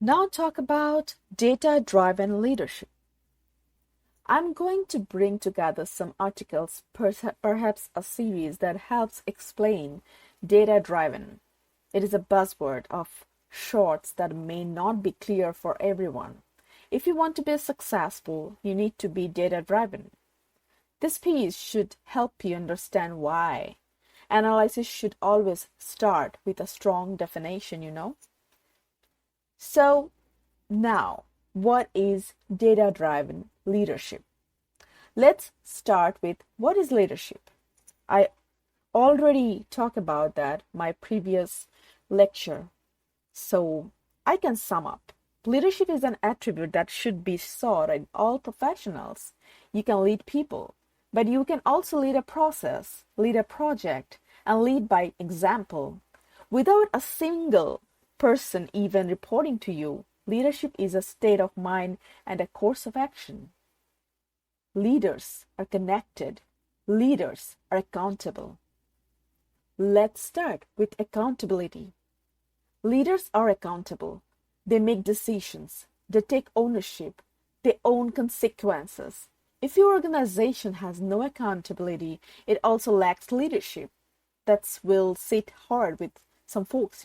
Now talk about data-driven leadership. I'm going to bring together some articles, perhaps a series that helps explain data-driven. It is a buzzword of sorts that may not be clear for everyone. If you want to be successful, you need to be data-driven. This piece should help you understand why. Analysis should always start with a strong definition. So, now, what is data-driven leadership? Let's start with what is leadership. I already talked about that my previous lecture, so I can sum up. Leadership is an attribute that should be sought in all professionals. You can lead people, but you can also lead a process, lead a project, and lead by example. Without a single person even reporting to you, leadership is a state of mind and a course of action. Leaders are connected. Leaders are accountable. Let's start with accountability. Leaders are accountable. They make decisions. They take ownership. They own consequences. If your organization has no accountability, it also lacks leadership. That will sit hard with some folks.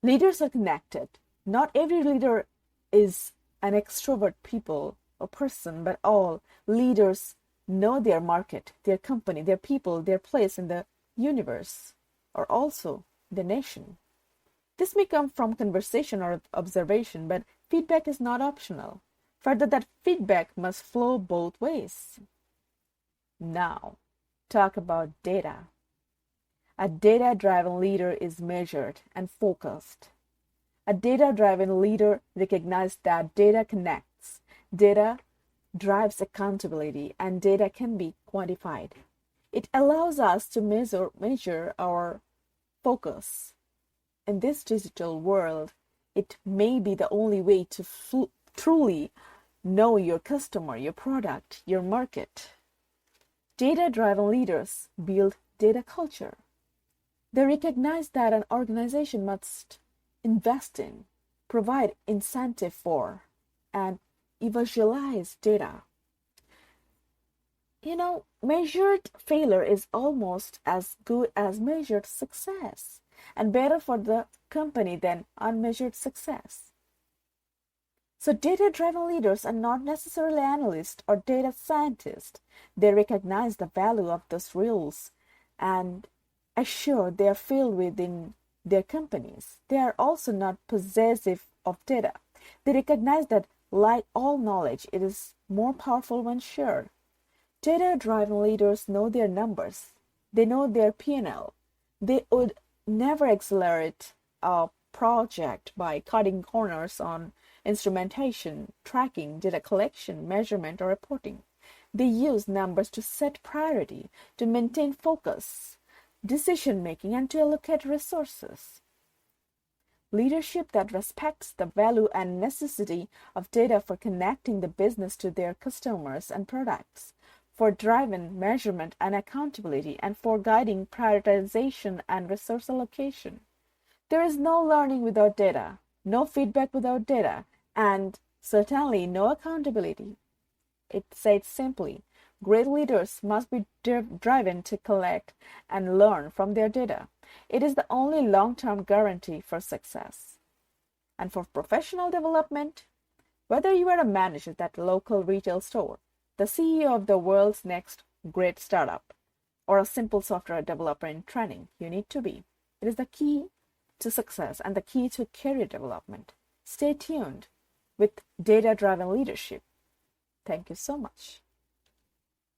Leaders are connected. Not every leader is an extrovert people or person, but all leaders know their market, their company, their people, their place in the universe, or also the nation. This may come from conversation or observation, but feedback is not optional. Further, that feedback must flow both ways. Now, talk about data. A data-driven leader is measured and focused. A data-driven leader recognizes that data connects, data drives accountability, and data can be quantified. It allows us to measure our focus. In this digital world, it may be the only way to truly know your customer, your product, your market. Data-driven leaders build data culture. They recognize that an organization must invest in, provide incentive for, and evangelize data. Measured failure is almost as good as measured success, and better for the company than unmeasured success. So data-driven leaders are not necessarily analysts or data scientists. They recognize the value of those rules and assure they are filled within their companies. They are also not possessive of data. They recognize that, like all knowledge, it is more powerful when shared. Data-driven leaders know their numbers. They know their P&L. They would never accelerate a project by cutting corners on instrumentation, tracking, data collection, measurement, or reporting. They use numbers to set priority, to maintain focus, decision making, and to allocate resources. Leadership that respects the value and necessity of data for connecting the business to their customers and products, for driving measurement and accountability, and for guiding prioritization and resource allocation. There is no learning without data, no feedback without data, and certainly no accountability. It said simply, great leaders must be driven to collect and learn from their data. It is the only long-term guarantee for success. And for professional development, whether you are a manager at a local retail store, the CEO of the world's next great startup, or a simple software developer in training, you need to be. It is the key to success and the key to career development. Stay tuned with data-driven leadership. Thank you so much.